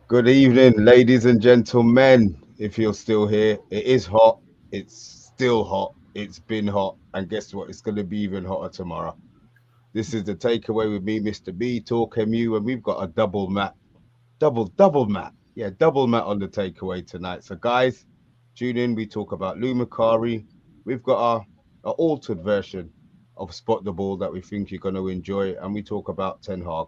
Good evening, ladies and gentlemen. If you're still here, it is hot. It's still hot. It's been hot. And guess what? It's going to be even hotter tomorrow. This is the takeaway with me, Mr. B, Talk MU, and we've got a double mat. Double mat. Yeah, double mat on the takeaway tonight. So, guys, tune in. We talk about Lou Macari. We've got our altered version of Spot the Ball that we think you're going to enjoy. And we talk about Ten Hag.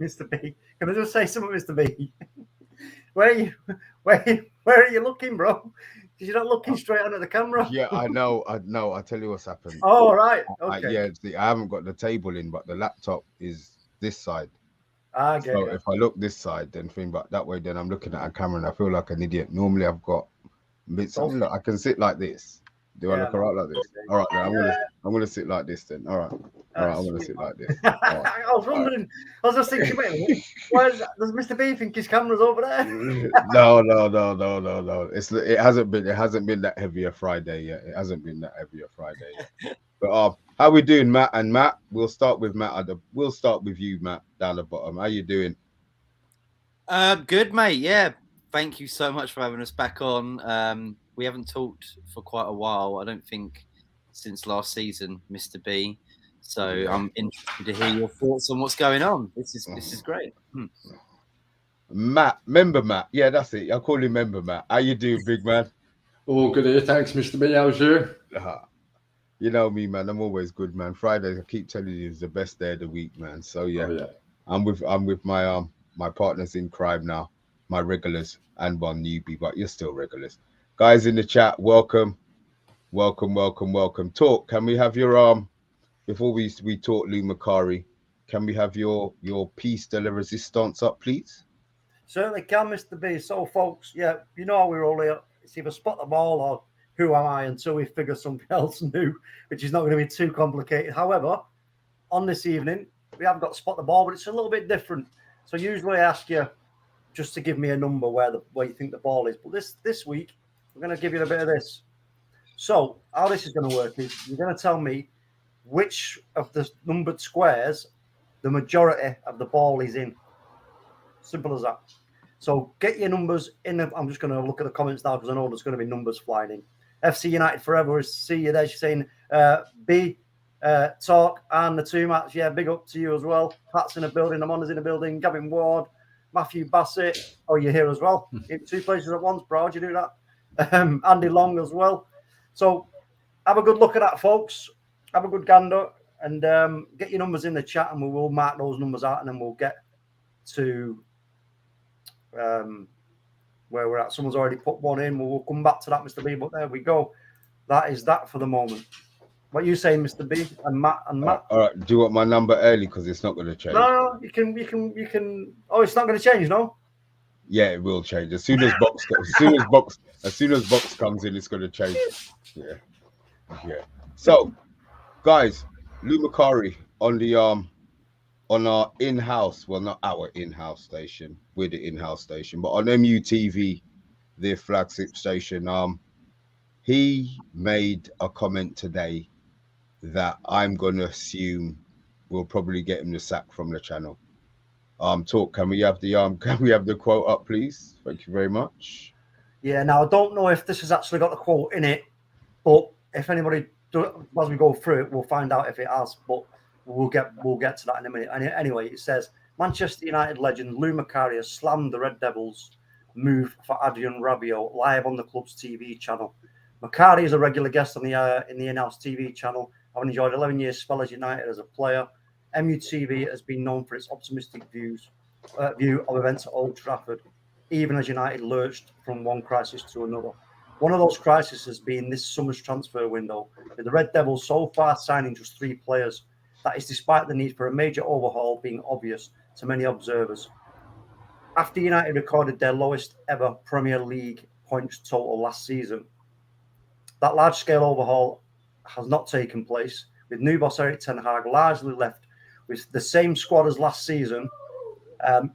Mr. B. Can I just say something, Mr. B? Where are you? Where are you looking, bro? Because you're not looking straight onto the camera. Yeah, I know. I know. I tell you what's happened. Oh, right. Okay. Yeah, see, I haven't got the table in, but the laptop is this side. I get So you. if I look this side, then think about that way, then I'm looking at a camera and I feel like an idiot. Normally I've got bits. Don't- Look, I can sit like this. Do I Yeah, look man. alright like this? All right, then I'm gonna sit like this then. All right, I'm gonna Sweet, sit man. like this. All right, I was all right. wondering. I was just thinking, wait, why does Mr. B think his camera's over there? No. It hasn't been that heavy a Friday yet. It hasn't been that heavy a Friday yet. But how we doing, Matt? And Matt, we'll start with Matt. We'll start with you, Matt, down the bottom. How you doing? Good, mate. Yeah, thank you so much for having us back on. We haven't talked for quite a while. I don't think since last season, Mr. B. So I'm interested to hear your thoughts on what's going on. This is great. Matt, member Matt. Yeah, that's it. I call him member Matt. How you doing, big man? All good here. Thanks, Mr. B. How's you? You know me, man. I'm always good, man. Fridays, I keep telling you, is the best day of the week, man. So yeah, Oh, yeah. I'm with my partners in crime now, my regulars and one newbie, but you're still regulars. Guys in the chat, welcome. Talk. Can we have your before we talk Lou Macari, can we have your piece de la resistance up, please? Certainly can, Mr. B. So, folks, yeah, you know how we're all here. It's either spot the ball or who am I until we figure something else new, which is not going to be too complicated. However, on this evening, we have got spot the ball, but it's a little bit different. So usually I ask you just to give me a number where you think the ball is. But this week, we're going to give you a bit of this. So how this is going to work is you're going to tell me which of the numbered squares the majority of the ball is in. Simple as that. So get your numbers in. I'm just going to look at the comments now because I know there's going to be numbers flying in. FC United forever. See you there. She's saying B, Talk, and the two Mats. Yeah, big up to you as well. Pat's in the building. Amanda's in the building. Gavin Ward, Matthew Bassett. Oh, you're here as well. In two places at once, bro. How'd you do that? Andy Long as well. So have a good look at that, folks. Have a good gander and get your numbers in the chat, and we will mark those numbers out, and then we'll get to where we're at. Someone's already put one in. We'll come back to that, Mr. B. But there we go. That is that for the moment. What are you saying, Mr. B and Matt? All right. Do you want my number early because it's not going to change? No, you can. Oh, it's not going to change, no. Yeah, it will change as soon as box comes in. It's going to change. Yeah. So, guys, Lou Macari on the on our in-house, well, not our in-house station, we're the in-house station, but on MUTV, their flagship station, he made a comment today that I'm gonna assume will probably get him the sack from the channel. Talk. Can we have the quote up, please? Thank you very much. Yeah. Now I don't know if this has actually got the quote in it, but if anybody as we go through it, we'll find out if it has. But we'll get to that in a minute. And anyway, it says Manchester United legend Lou Macari has slammed the Red Devils' move for Adrian Rabiot live on the club's TV channel. Macari is a regular guest on the in the in-house TV channel. I've enjoyed 11 years spell as United as a player. MUTV has been known for its optimistic view of events at Old Trafford, even as United lurched from one crisis to another. One of those crises has been this summer's transfer window, with the Red Devils so far signing just 3 players. That is despite the need for a major overhaul being obvious to many observers. After United recorded their lowest ever Premier League points total last season, that large-scale overhaul has not taken place, with new boss Eric Ten Hag largely left with the same squad as last season.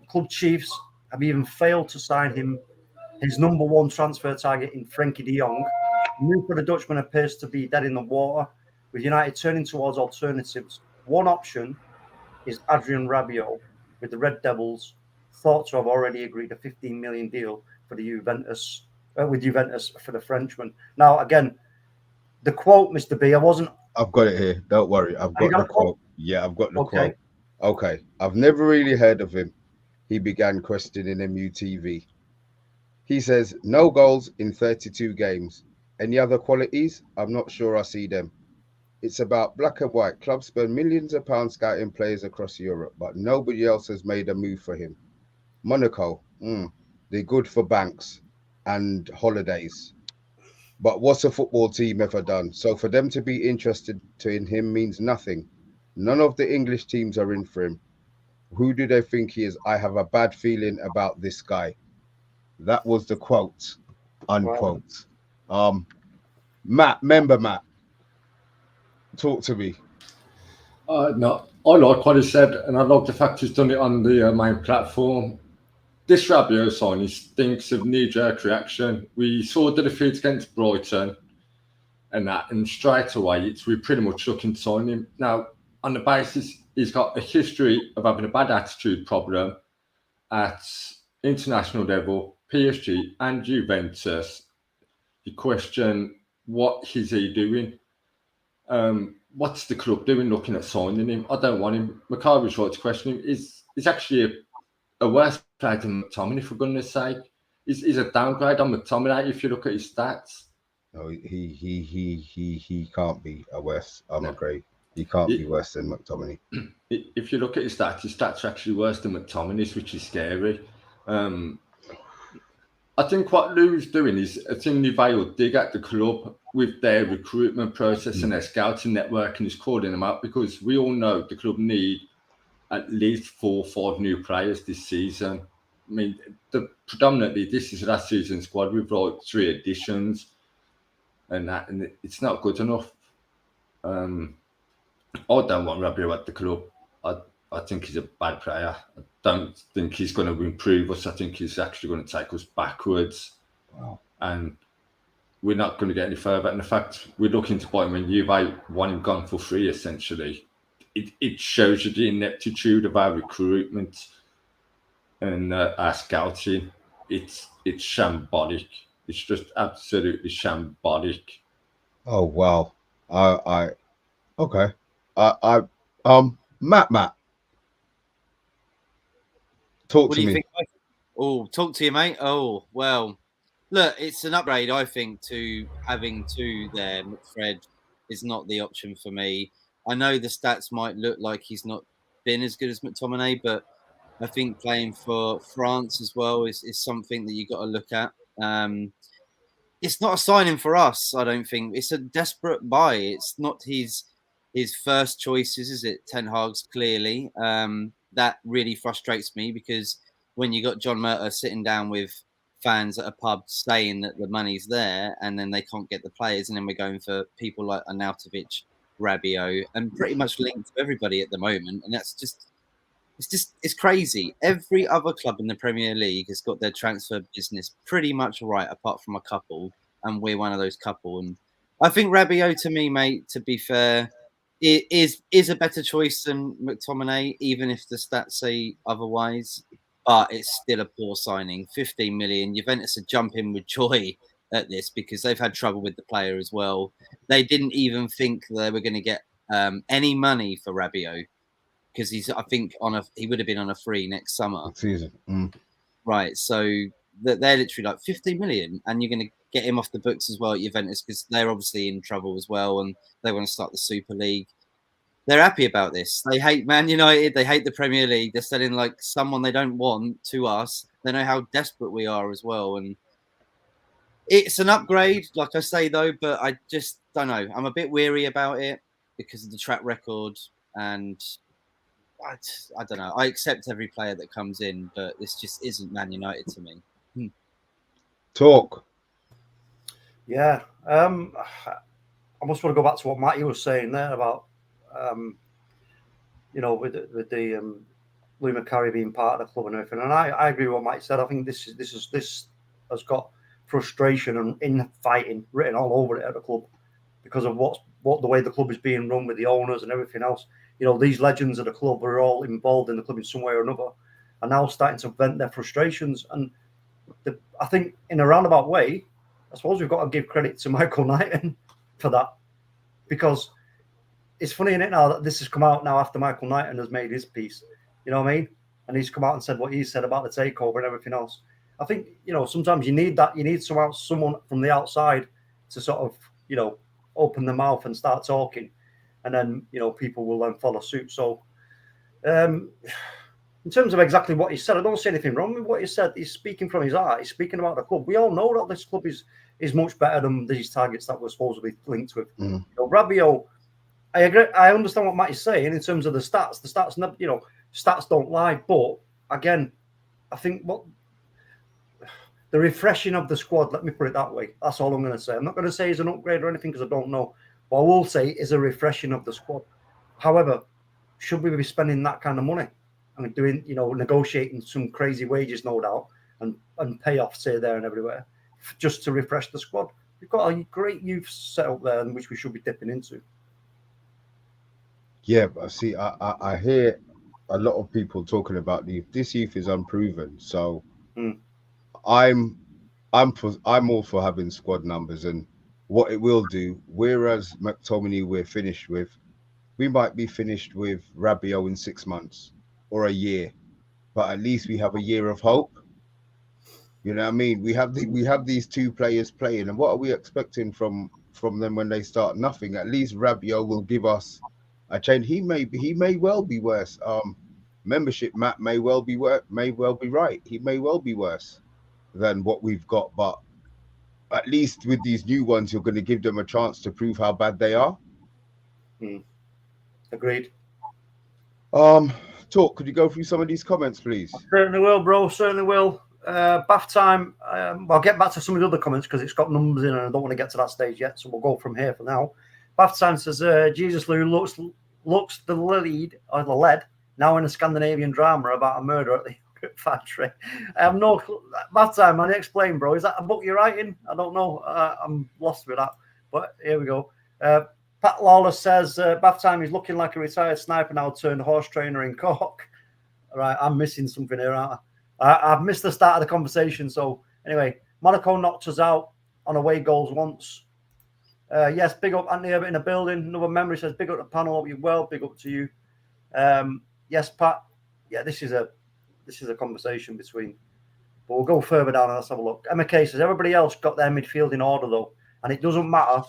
Club chiefs have even failed to sign him his number one transfer target in Frenkie de Jong. Move for the Dutchman appears to be dead in the water, with United turning towards alternatives. One option is Adrian Rabiot, with the Red Devils thought to have already agreed a 15 million deal for the Juventus for the Frenchman. Now, again, the quote, Mr. B, I've got it here. Don't worry. I've got the quote. Yeah, I've got the quote. Okay. I've never really heard of him. He began questioning MUTV. He says, no goals in 32 games. Any other qualities? I'm not sure I see them. It's about black and white. Clubs spend millions of pounds scouting players across Europe, but nobody else has made a move for him. Monaco, they're good for banks and holidays. But what's a football team ever done? So for them to be interested in him means nothing. None of the English teams are in for him. Who do they think he is? I have a bad feeling about this guy. That was the quote, unquote. Wow. Matt, talk to me. No, I like what he said, and I like the fact he's done it on the main platform. This Rabiot signing stinks of knee-jerk reaction. We saw the defeat against Brighton and straight away we're pretty much looking to sign him. Now, on the basis he's got a history of having a bad attitude problem at international level, PSG and Juventus. You question, what is he doing? What's the club doing looking at signing him? I don't want him. Macari's right to question him. He's actually a worse player than McTominay, for goodness sake. He's a downgrade on McTominay if you look at his stats. No, he can't be a worse. I'm afraid he can't be worse than McTominay. If you look at his stats are actually worse than McTominay's, which is scary. I think what Lou's doing is a thing they'll dig at the club with their recruitment process and their scouting network, and is calling them out, because we all know the club need at least 4 or 5 new players this season. I mean, predominantly this is last season's squad. We've brought 3 additions, and it's not good enough. I don't want Rabiot at the club. I think he's a bad player. I don't think he's going to improve us. I think he's actually going to take us backwards. Wow. And we're not going to get any further. And the fact we're looking to buy him when Juve want him gone for free, essentially, it shows you the ineptitude of our recruitment and our scouting. It's shambolic. It's just absolutely shambolic. Oh wow. Okay. Matt. Talk to me. Think? Oh, talk to you, mate. Oh, well, look, it's an upgrade, I think, to having 2 there. McFred is not the option for me. I know the stats might look like he's not been as good as McTominay, but I think playing for France as well is something that you got to look at. It's not a signing for us, I don't think. It's a desperate buy. It's not his first choices, is it? Ten Hag's, clearly. That really frustrates me, because when you got John Murtagh sitting down with fans at a pub saying that the money's there, and then they can't get the players, and then we're going for people like Arnautovic, Rabiot, and pretty much linked to everybody at the moment, and it's crazy. Every other club in the Premier League has got their transfer business pretty much right, apart from a couple, and we're one of those couple. And I think Rabiot, to me, mate, to be fair, it is a better choice than McTominay, even if the stats say otherwise. But it's still a poor signing. 15 million. Juventus are jumping with joy at this, because they've had trouble with the player as well. They didn't even think they were going to get any money for Rabiot, because I think he would have been on a free next summer. Season. Right. So they're literally like 50 million, and you're going to get him off the books as well at Juventus, because they're obviously in trouble as well, and they want to start the Super League. They're happy about this. They hate Man United. They hate the Premier League. They're selling like someone they don't want to us. They know how desperate we are as well. And it's an upgrade, like I say, though, but I just don't know. I'm a bit weary about it because of the track record. And I don't know. I accept every player that comes in, but this just isn't Man United to me. Talk. Yeah. I must want to go back to what Matty was saying there about with the Lou Macari being part of the club and everything. And I agree with what Mike said. I think this has got frustration and infighting written all over it at the club because of what the way the club is being run with the owners and everything else. These legends of the club are all involved in the club in some way or another, are now starting to vent their frustrations. And I think in a roundabout way, I suppose we've got to give credit to Michael Knighton for that, because it's funny, isn't it, now that this has come out now after Michael Knighton has made his piece, you know what I mean? And he's come out and said what he said about the takeover and everything else. I think, sometimes you need that. You need someone from the outside to sort of, open the mouth and start talking. And then, people will then follow suit. So, in terms of exactly what he said, I don't see anything wrong with what he said. He's speaking from his heart. He's speaking about the club. We all know that this club is much better than these targets that we're supposedly linked with. Rabiot, I agree. I understand what Matt is saying in terms of the stats. The stats, stats don't lie. But again, I think the refreshing of the squad, let me put it that way. That's all I'm going to say. I'm not going to say he's an upgrade or anything because I don't know. What I will say is a refreshing of the squad. However, should we be spending that kind of money? I mean, doing, negotiating some crazy wages, no doubt, and payoffs here, there, and everywhere, just to refresh the squad. We've got a great youth set up there, which we should be dipping into. Yeah, but see, I hear a lot of people talking about this youth is unproven. So I'm all for having squad numbers, and what it will do. Whereas McTominay we're finished with, we might be finished with Rabiot in 6 months or a year, but at least we have a year of hope. You know what I mean? We have these two players playing, and what are we expecting from them when they start? Nothing. At least Rabiot will give us a change. He may well be worse. Membership Matt may well be right. He may well be worse than what we've got, but at least with these new ones, you're going to give them a chance to prove how bad they are. Agreed. Talk. Could you go through some of these comments, please? Certainly will, bro. Certainly will. Bath time. I'll get back to some of the other comments because it's got numbers in, and I don't want to get to that stage yet. So we'll go from here for now. Bath time says, Jesus Lou looks the lead or the lead now in a Scandinavian drama about a murder at the factory. I have no Bath time. Man, explain, bro. Is that a book you're writing? I don't know. I'm lost with that. But here we go. Pat Lawless says, Bath time is looking like a retired sniper now turned horse trainer in Cork. All right, I'm missing something here, aren't I? I've missed the start of the conversation. So anyway, Monaco knocked us out on away goals once. Yes, big up Anthony Herbert in the building. Another member says, big up the panel. Hope you're well. Big up to you. Yes, Pat. Yeah, this is a conversation between. But we'll go further down and let's have a look. Emma Kay says, everybody else got their midfield in order though, and it doesn't matter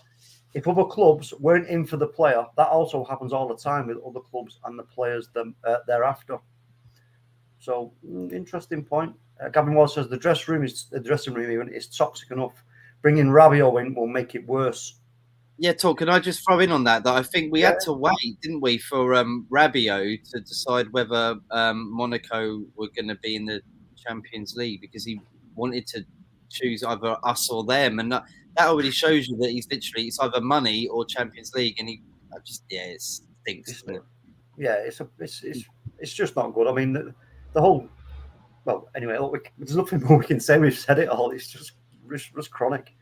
if other clubs weren't in for the player. That also happens all the time with other clubs and the players thereafter. So interesting point. Gavin Wall says the dressing room even is toxic enough. Bringing Rabiot in will make it worse. Yeah, Can I just throw in on that I think we had to wait, didn't we, for Rabiot to decide whether Monaco were going to be in the Champions League, because he wanted to choose either us or them, and that already shows you that it's either money or Champions League, and it stinks, isn't it? Yeah, it's just not good. I mean, the whole. Well, anyway, there's nothing more we can say. We've said it all. It's just chronic.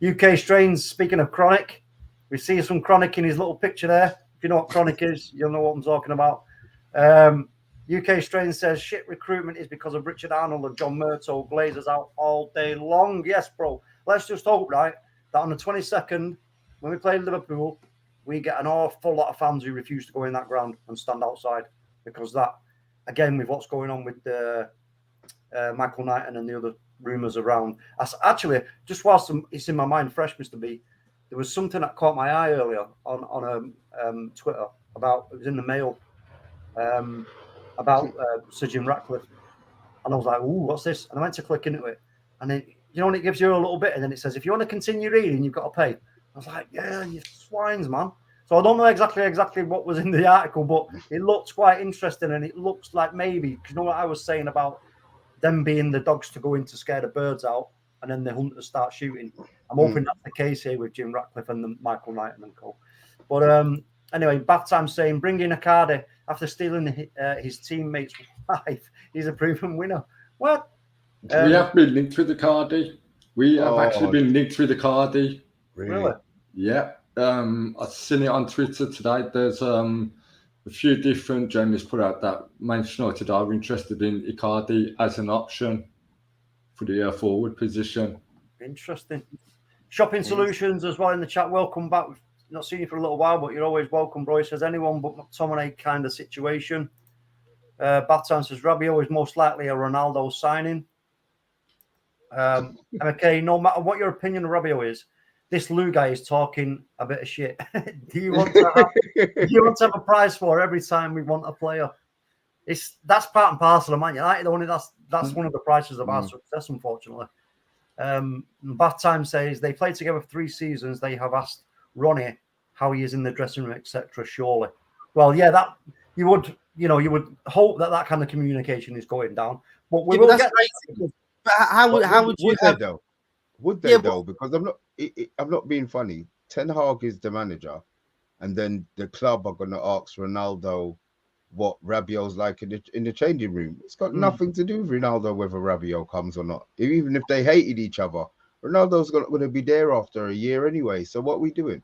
UK strains. Speaking of chronic, we see some chronic in his little picture there. If you know what chronic is, you'll know what I'm talking about. UK strain says shit recruitment is because of Richard Arnold and John Murtough. Glazers out all day long. Yes, bro. Let's just hope, right, that on the 22nd, when we play Liverpool, we get an awful lot of fans who refuse to go in that ground and stand outside, because that, again, with what's going on with Michael Knighton and the other rumours around. Actually, just whilst it's in my mind fresh, Mr. B, there was something that caught my eye earlier on Twitter about, it was in the Mail, about Sir Jim Ratcliffe. And I was like, ooh, what's this? And I went to click into it. And then, when it gives you a little bit, and then it says, if you want to continue reading, you've got to pay. I was like, yeah, you swines, man. So I don't know exactly what was in the article, but it looks quite interesting, and it looks like maybe, because you know what I was saying about them being the dogs to go in to scare the birds out, and then the hunters start shooting. I'm hoping that's the case here with Jim Ratcliffe and Michael Knighton and co. But Anyway, bath time saying, bring in Macari after stealing his teammate's wife. He's a proven winner. What? We have been linked with the Cardi. We have actually Oh, been linked with the Cardi. Really? Yeah. I've seen it on Twitter today. There's a few different journalists put out that Manchester United are interested in Icardi as an option for the forward position. Interesting. Shopping Solutions as well in the chat. Welcome back. We've not seen you for a little while, but you're always welcome, bro. He says anyone but McTominay kind of situation. Batan says Rabiot is most likely a Ronaldo signing. Okay, no matter what your opinion of Rabiot is, this Lou guy is talking a bit of shit. Do you want to have a prize for every time we want a player? That's part and parcel of Man United. Only that's one of the prices of our success, unfortunately. Bath Time says they played together for 3 seasons. They have asked Ronnie how he is in the dressing room, etc. Surely, well, yeah, that you would hope that kind of communication is going down. But we will get. But how would you they though? Would they though? Because I'm not being funny. Ten Hag is the manager, and then the club are going to ask Ronaldo what Rabiot's like in the changing room. It's got nothing to do with Ronaldo whether Rabiot comes or not. Even if they hated each other, Ronaldo's going to be there after a year anyway. So what are we doing?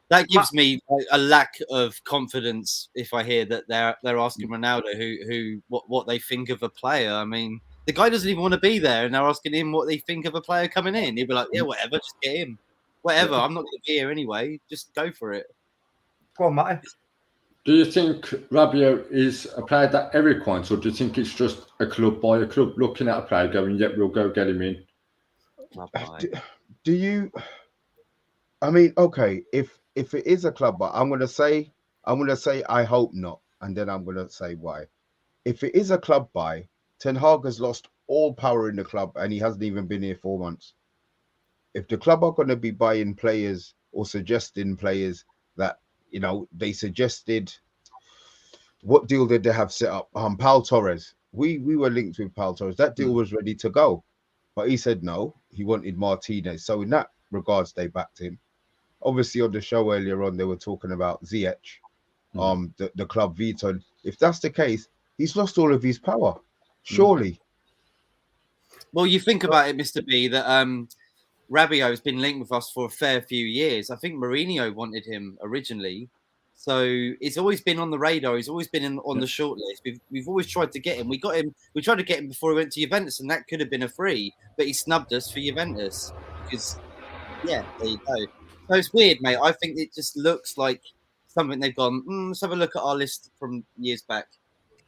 That gives me a lack of confidence if I hear that they're asking Ronaldo what they think of a player. I mean, the guy doesn't even want to be there, and they're asking him what they think of a player coming in. He'd be like, yeah, whatever, just get him. Whatever, I'm not going to be here anyway. Just go for it. Go on, Matty. Do you think Rabiot is a player that Eric wants, or do you think it's just a club by a club looking at a player going, yep, we'll go get him in? Do you? I mean, okay, if it is a club buy, I'm gonna say I hope not, and then I'm gonna say why. If it is a club buy, Ten Hag has lost all power in the club, and he hasn't even been here 4 months. If the club are going to be buying players or suggesting players that they suggested, what deal did they have set up? Pau Torres. We were linked with Pau Torres. That deal was ready to go, but he said no. He wanted Martinez. So in that regards, they backed him. Obviously, on the show earlier on, they were talking about Ziyech. The club vetoed. If that's the case, he's lost all of his power. Surely. Well, you think about it, Mr. B, that Rabiot has been linked with us for a fair few years. I think Mourinho wanted him originally. So it's always been on the radar. He's always been on the short list. We've always tried to get him. We got him. We tried to get him before he went to Juventus, and that could have been a free, but he snubbed us for Juventus because, there you go. So it's weird, mate. I think it just looks like something they've gone, let's have a look at our list from years back.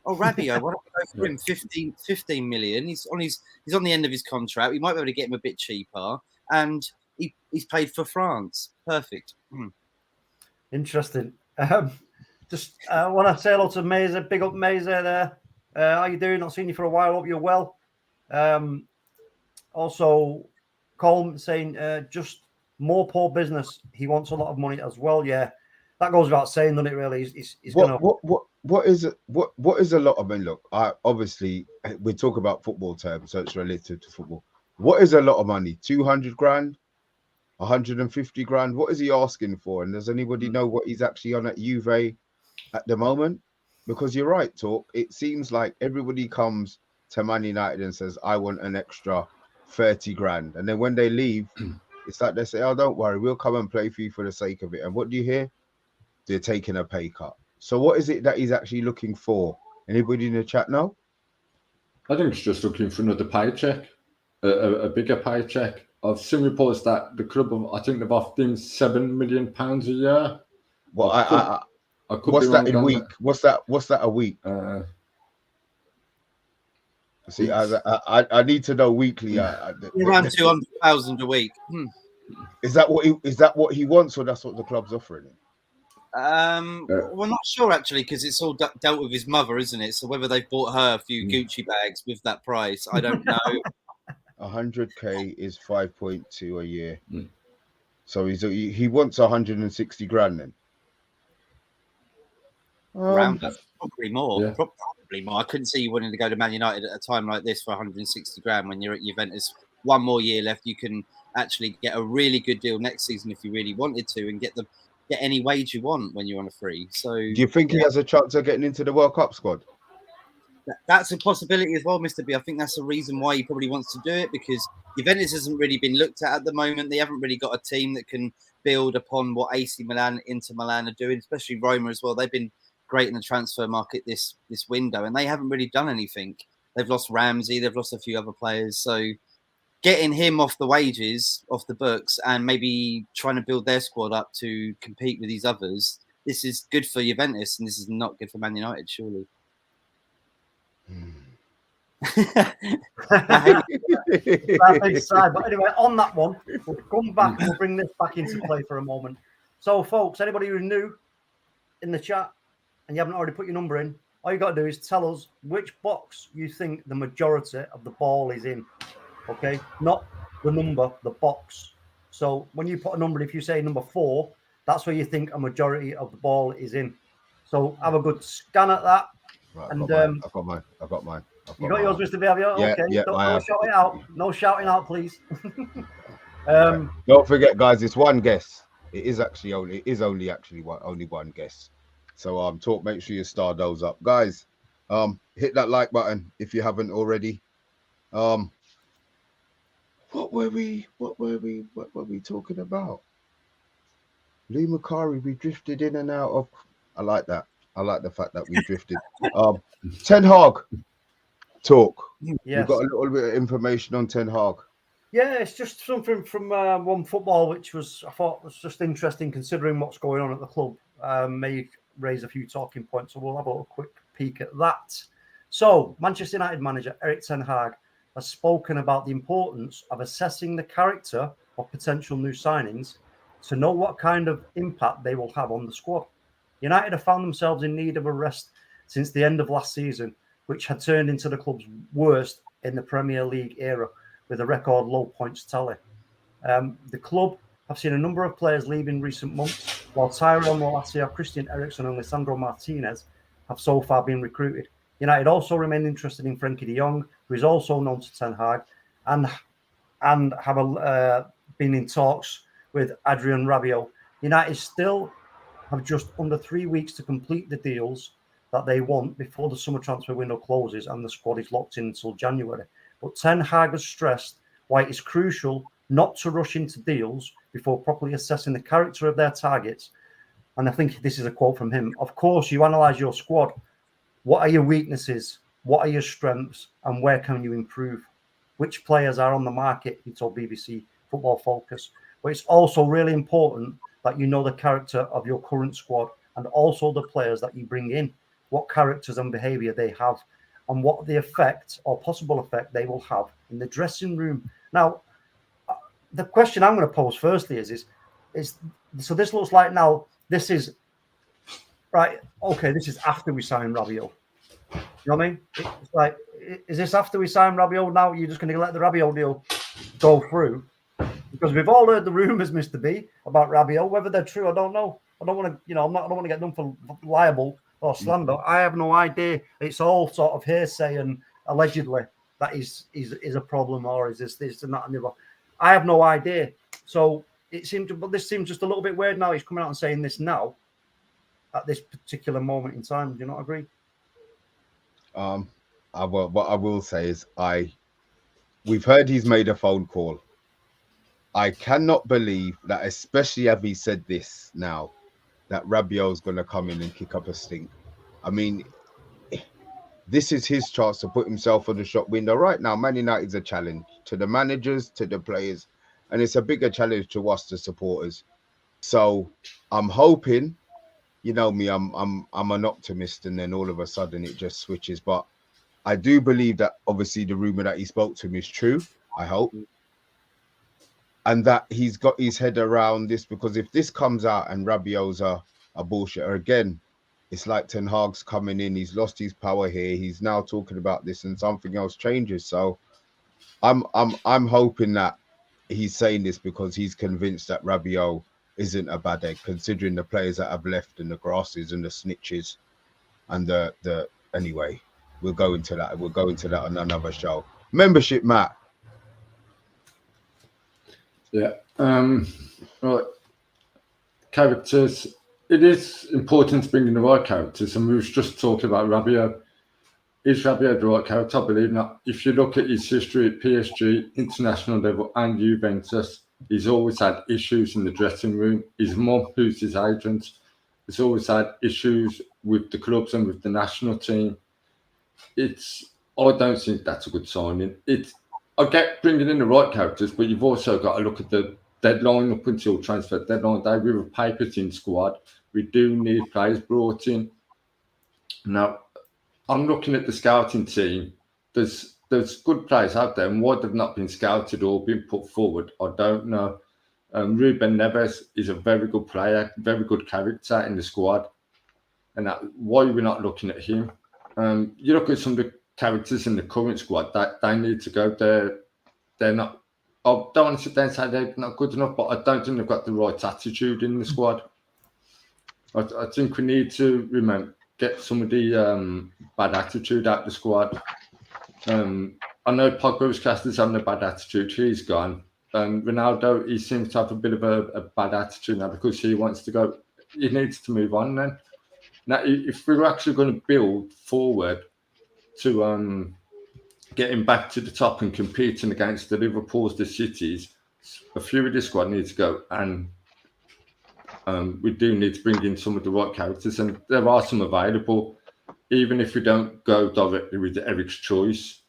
Oh, Rabiot, why don't we go for him? 15 million. He's on the end of his contract. We might be able to get him a bit cheaper, and he's played for France. Perfect. Interesting. Just want to say hello to Mesa. Big up Mesa there. How you doing? Not seen you for a while. Hope you're well. Also, Colm saying just more poor business. He wants a lot of money as well. Yeah, that goes without saying, doesn't it? Really, he's gonna. What is it? What is a lot? I mean, look, obviously we talk about football terms, so it's related to football. What is a lot of money? 200 grand, 150 grand. What is he asking for? And does anybody know what he's actually on at Juve at the moment? Because you're right, Talk. It seems like everybody comes to Man United and says, "I want an extra 30 grand," and then when they leave, it's like they say, "Oh, don't worry, we'll come and play for you for the sake of it." And what do you hear? They're taking a pay cut. So what is it that he's actually looking for? Anybody in the chat know? I think he's just looking for another paycheck, a bigger paycheck. I've seen reports that the club, I think they've offered him £7 million a year. Well, I could what's that in week? What's that a week? See, I need to know weekly. Around 200,000 a week. Is that what he wants, or that's what the club's offering him? We're not sure actually, because it's all dealt with his mother, isn't it? So whether they've bought her a few Gucci bags with that price, I don't know. 100k is 5.2 a year, so he wants 160 grand then. Around that, probably more. Yeah. Probably more. I couldn't see you wanting to go to Man United at a time like this for 160 grand when you're at Juventus. 1 more year left, you can actually get a really good deal next season if you really wanted to, and get the get any wage you want when you're on a free. So Do you think he has a chance of getting into the World Cup squad? that's a possibility as well, Mr. B. I think that's the reason why he probably wants to do it, because Juventus hasn't really been looked at the moment. They haven't really got a team that can build upon what AC Milan, Inter Milan are doing, especially Roma as well. They've been great in the transfer market this window, and they haven't really done anything. They've lost Ramsey, they've lost a few other players. So getting him off the wages, off the books, and maybe trying to build their squad up to compete with these others, this is good for Juventus, and this is not good for Man United, surely. That big side. But anyway, on that one, we'll come back. We'll bring this back into play for a moment. So, folks, anybody who's new in the chat and you haven't already put your number in, all you got to do is tell us which box you think the majority of the ball is in. Okay, not the number, the box. So when you put a number, if you say number 4, that's where you think a majority of the ball is in. So have a good scan at that. Right, and I've got mine. You got yours, Mr. Behaviour? Yeah, Okay. yeah, Don't shout it out. No shouting out, please. Don't forget, guys, it's one guess. It is only one guess. So make sure you star those up, guys. Hit that like button if you haven't already. What were we talking about? Lee Macari, we drifted in and out of. I like that. I like the fact that we drifted. Ten Hag talk. Yes. You've got a little bit of information on Ten Hag. Yeah, it's just something from One Football, which I thought was just interesting considering what's going on at the club. May raise a few talking points, so we'll have a quick peek at that. So, Manchester United manager Erik ten Hag has spoken about the importance of assessing the character of potential new signings to know what kind of impact they will have on the squad. United have found themselves in need of a rest since the end of last season, which had turned into the club's worst in the Premier League era, with a record low points tally. The club have seen a number of players leave in recent months, while Tyrone Malacia, Christian Eriksen and Lisandro Martinez have so far been recruited. United also remain interested in Frenkie de Jong, who is also known to Ten Hag, and have been in talks with Adrian Rabiot. United still have just under 3 weeks to complete the deals that they want before the summer transfer window closes and the squad is locked in until January. But Ten Hag has stressed why it is crucial not to rush into deals before properly assessing the character of their targets. And I think this is a quote from him. Of course, you analyse your squad. What are your weaknesses? What are your strengths? And where can you improve? Which players are on the market, he told BBC Football Focus. But it's also really important that you know the character of your current squad and also the players that you bring in, what characters and behaviour they have, and what the effect or possible effect they will have in the dressing room. Now, the question I'm going to pose firstly is so this looks like now this is right. Okay, this is after we sign Rabiot. You know what I mean? It's like, is this after we sign Rabiot? Now you're just going to let the Rabiot deal go through? Because we've all heard the rumours, Mr. B, about Rabiot. Whether they're true, I don't know. I don't want to, I don't want to get done for liable or slander. I have no idea. It's all sort of hearsay and allegedly that is a problem, or is this and that and the other. I have no idea. So this seems just a little bit weird now. He's coming out and saying this now at this particular moment in time. Do you not agree? What I will say is we've heard he's made a phone call. I cannot believe that, especially as he said this now, that Rabiot's going to come in and kick up a stink. I mean, this is his chance to put himself on the shop window right now. Man United's a challenge to the managers, to the players, and it's a bigger challenge to us, the supporters. So I'm hoping, you know me, I'm an optimist, and then all of a sudden it just switches. But I do believe that obviously the rumor that he spoke to me is true. I hope. And that he's got his head around this, because if this comes out and Rabiot's a bullshitter again, it's like Ten Hag's coming in. He's lost his power here. He's now talking about this, and something else changes. So I'm hoping that he's saying this because he's convinced that Rabiot isn't a bad egg, considering the players that have left and the grasses and the snitches and the anyway. We'll go into that. We'll go into that on another show. Membership, Matt. Yeah. Right. characters, it is important to bring in the right characters. And we was just talking about Rabiot. Is Rabiot the right character? I believe not. If you look at his history at PSG, international level, and Juventus, he's always had issues in the dressing room. His mum, who's his agent, has always had issues with the clubs and with the national team. I don't think that's a good signing. I get bringing in the right characters, but you've also got to look at the deadline up until transfer deadline day. We have a paper-thin squad. We do need players brought in. Now, I'm looking at the scouting team. There's good players out there, and why they've not been scouted or been put forward, I don't know. Ruben Neves is a very good player, very good character in the squad, and why we're not looking at him. You look at some of the characters in the current squad that they need to go. They're not. I don't want to sit there and say they're not good enough, but I don't think they've got the right attitude in the squad. I think we need to get some of the bad attitude out of the squad. I know Pogba was classed as having a bad attitude. He's gone. Ronaldo, he seems to have a bit of a bad attitude now because he wants to go. He needs to move on then. Now, if we're actually going to build forward to getting back to the top and competing against the Liverpools, the Cities, a few of this squad need to go, and we do need to bring in some of the right characters, and there are some available. Even if we don't go directly with Eric's choice,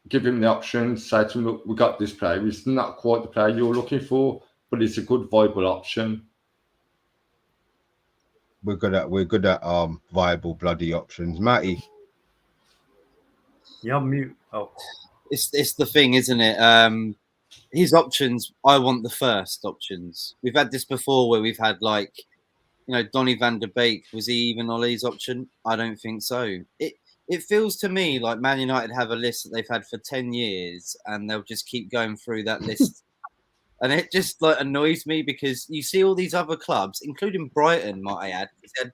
give him the option, say to him, look, we got this player. He's not quite the player you're looking for, but it's a good, viable option. We're good at viable bloody options. Matty. You're on mute. Oh. It's the thing, isn't it? His options, I want the first options. We've had this before where we've had Donny van der Beek. Was he even Ollie's option? I don't think so. It feels to me like Man United have a list that they've had for 10 years and they'll just keep going through that list. And it just annoys me because you see all these other clubs, including Brighton, might I add. He said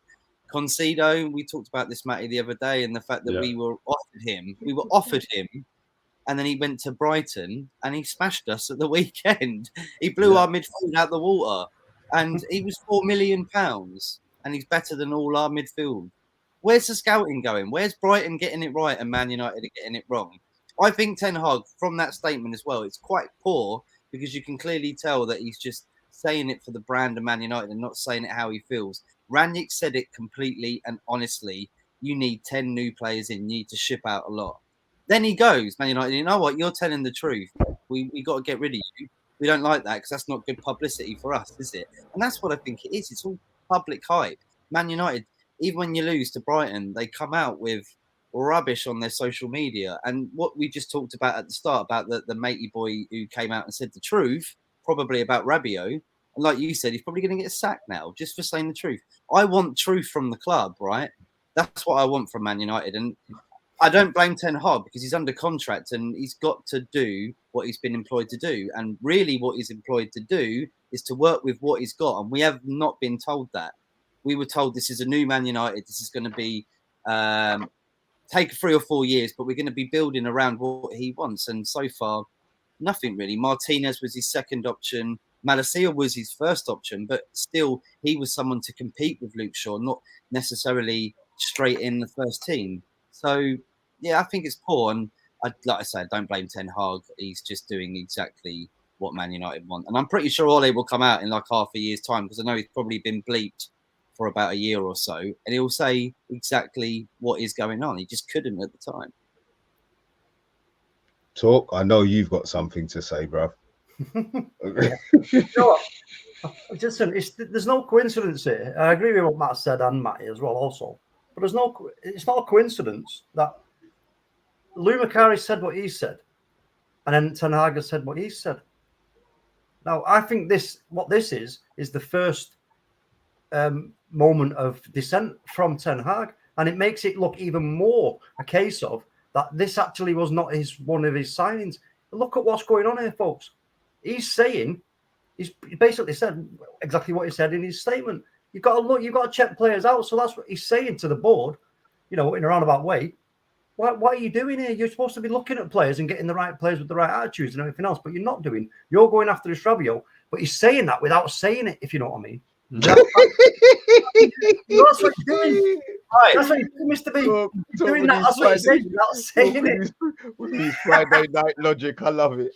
Concedo, we talked about this, Matty, the other day, and the fact that we were offered him, and then he went to Brighton and he smashed us at the weekend. He blew our midfield out the water, and he was £4 million, and he's better than all our midfield. Where's the scouting going? Where's Brighton getting it right and Man United are getting it wrong? I think Ten Hag, from that statement as well, it's quite poor because you can clearly tell that he's just saying it for the brand of Man United and not saying it how he feels. Rangnick said it completely and honestly. You need 10 new players in. You need to ship out a lot. Then he goes, Man United, you know what? You're telling the truth. We got to get rid of you. We don't like that because that's not good publicity for us, is it? And that's what I think it is. It's all public hype. Man United, even when you lose to Brighton, they come out with rubbish on their social media. And what we just talked about at the start, about the matey boy who came out and said the truth, probably about Rabiot, and like you said, he's probably going to get sacked now just for saying the truth. I want truth from the club, right? That's what I want from Man United. And I don't blame Ten Hag because he's under contract and he's got to do what he's been employed to do. And really what he's employed to do is to work with what he's got. And we have not been told that. We were told this is a new Man United. This is going to be take 3 or 4 years, but we're going to be building around what he wants. And so far, nothing really. Martinez was his second option. Malacia was his first option, but still he was someone to compete with Luke Shaw, not necessarily straight in the first team. So, yeah, I think it's poor. And like I said, don't blame Ten Hag. He's just doing exactly what Man United want. And I'm pretty sure Ole will come out in like half a year's time because I know he's probably been bleeped for about a year or so. And he'll say exactly what is going on. He just couldn't at the time. Talk. I know you've got something to say, bro. Listen, there's no coincidence here. I agree with what Matt said and Matty as well also. But it's not a coincidence that Lou Macari said what he said and then Ten Hag has said what he said. Now, I think what this is the first moment of dissent from Ten Hag, and it makes it look even more a case of that this actually was not one of his signings. Look at what's going on here, folks. He's basically said exactly what he said in his statement. You've got to check players out. So that's what he's saying to the board, in a roundabout way. What are you doing here? You're supposed to be looking at players and getting the right players with the right attitudes and everything else, but you're not doing. You're going after this Rabiot, but he's saying that without saying it, if you know what I mean. That's what you're doing. Right. That's what you're doing, Mr. B. Talk Doing with that. his That's what you Friday- said without talk saying it. with his Friday night logic. I love it.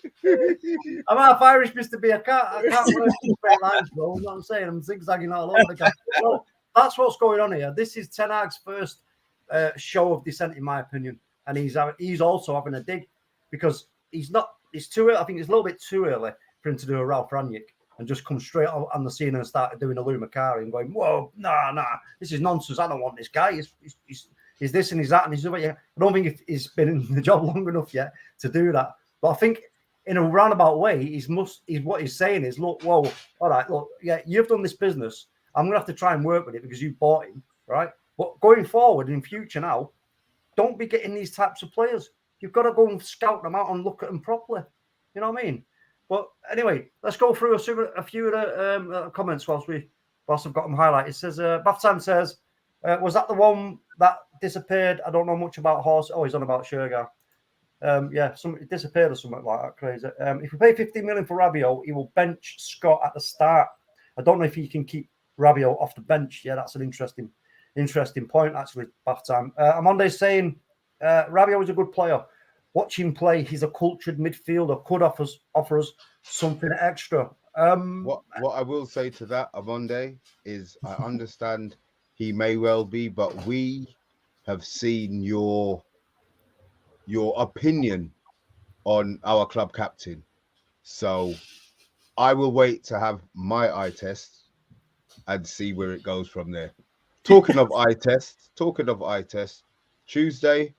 I'm half Irish, Mr. B. I can't work in straight lines, bro. You know what I'm saying? I'm zigzagging all over the guy. Well, that's what's going on here. This is Ten Hag's first show of dissent, in my opinion, and he's also having a dig because he's not. It's too early. I think it's a little bit too early for him to do a Ralph Rangnick and just come straight on the scene and start doing a Lou Macari and going, whoa, nah, this is nonsense. I don't want this guy. He's this and he's that and he's doing. I don't think he's been in the job long enough yet to do that. But I think in a roundabout way, what he's saying is, look, whoa, all right, look, yeah, you've done this business. I'm gonna have to try and work with it because you bought him, right? But going forward in future now, don't be getting these types of players. You've got to go and scout them out and look at them properly. You know what I mean? But anyway, let's go through a few of the comments whilst I've got them highlighted. It says, Bath Time says, was that the one that disappeared? I don't know much about horse. Oh, he's on about Shergar. Yeah, it disappeared or something like that. Crazy. If we pay 15 million for Rabiot, he will bench Scott at the start. I don't know if he can keep Rabiot off the bench. Yeah, that's an interesting point, actually, Bath Time. Amonde's saying Rabiot is a good player. Watch him play. He's a cultured midfielder. Could offer us something extra. What I will say to that, Amonde, is I understand he may well be, but we have seen your opinion on our club captain. So I will wait to have my eye test and see where it goes from there. Talking of eye test, Tuesday,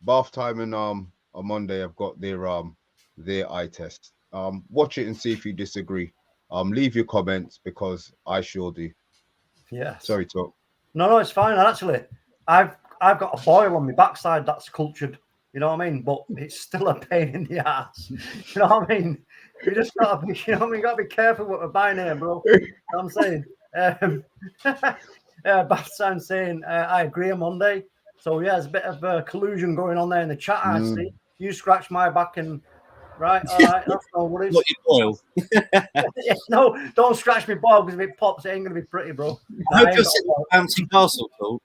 Bath Time and on Monday I've got their eye test. Watch it and see if you disagree. Leave your comments because I sure do. Yeah. Sorry, talk. No, it's fine. Actually, I've got a boil on my backside that's cultured. You know what I mean? But it's still a pain in the ass. You know what I mean? You just gotta be, you know what I mean? Gotta be careful what we're buying here, bro. You know what I'm saying? Bath Time saying I agree on Monday. So yeah, there's a bit of collusion going on there in the chat. I see. You scratch my back and right, all right, that's no worries. Not your boil. Yeah, no, don't scratch me ball because if it pops, it ain't gonna be pretty, bro. I hope you're sitting bouncy castle talk.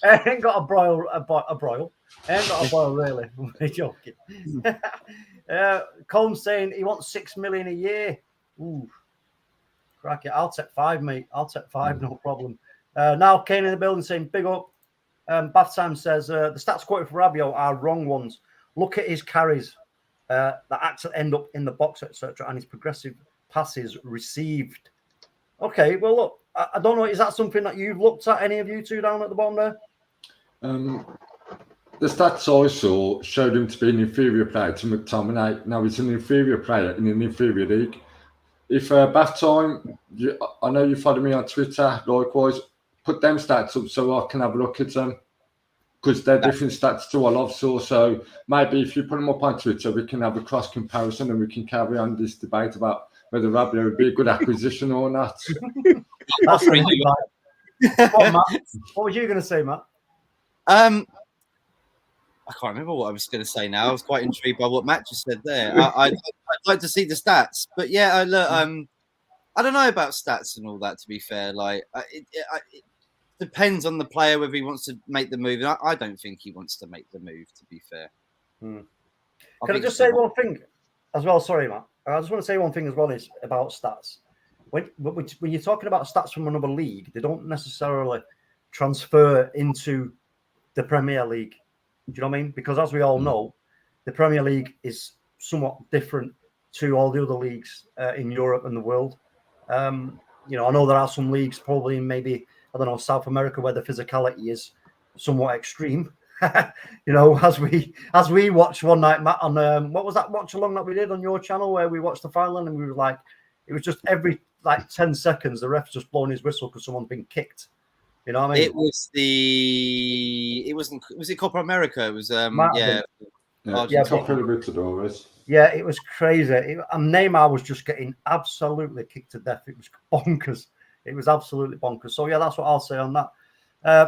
I ain't got a broil. I ain't got a boil, really. I'm joking. Cole's saying he wants 6 million a year. Ooh, crack it. I'll take 5, mate. I'll take 5, no problem. Now Kane in the building saying big up. Bath Time says the stats quoted for Rabiot are wrong ones. Look at his carries that actually end up in the box, etc., and his progressive passes received. Okay, well look, I don't know. Is that something that you've looked at? Any of you two down at the bottom there? The stats I saw showed him to be an inferior player to McTominay. Now he's an inferior player in an inferior league. If Bath Time, I know you follow me on Twitter, likewise, put them stats up so I can have a look at them because they're different stats to what I've saw. So maybe if you put them up on Twitter, we can have a cross comparison and we can carry on this debate about whether Rabiot would be a good acquisition or not. That's pretty good. What was you going to say, Matt? I can't remember what I was going to say now. I was quite intrigued by what Matt just said there. I'd like to see the stats, but yeah, look, I don't know about stats and all that. To be fair, like it depends on the player whether he wants to make the move. And I don't think he wants to make the move. To be fair, Can I just say one thing as well? Sorry, Matt. I just want to say one thing as well is about stats. When you're talking about stats from another league, they don't necessarily transfer into the Premier League. Do you know what I mean? Because as we all know, the Premier League is somewhat different to all the other leagues in Europe and the world. You know, I know there are some leagues probably in maybe, I don't know, South America where the physicality is somewhat extreme. You know, as we watched one night, Matt, on what was that watch along that we did on your channel where we watched the final and we were like, it was just every like 10 seconds the ref's just blowing his whistle because someone's been kicked. You know what I mean? was it Copa America? It was Copa Libertadores. Yeah, it was crazy. Neymar was just getting absolutely kicked to death. It was bonkers. It was absolutely bonkers. So yeah, that's what I'll say on that.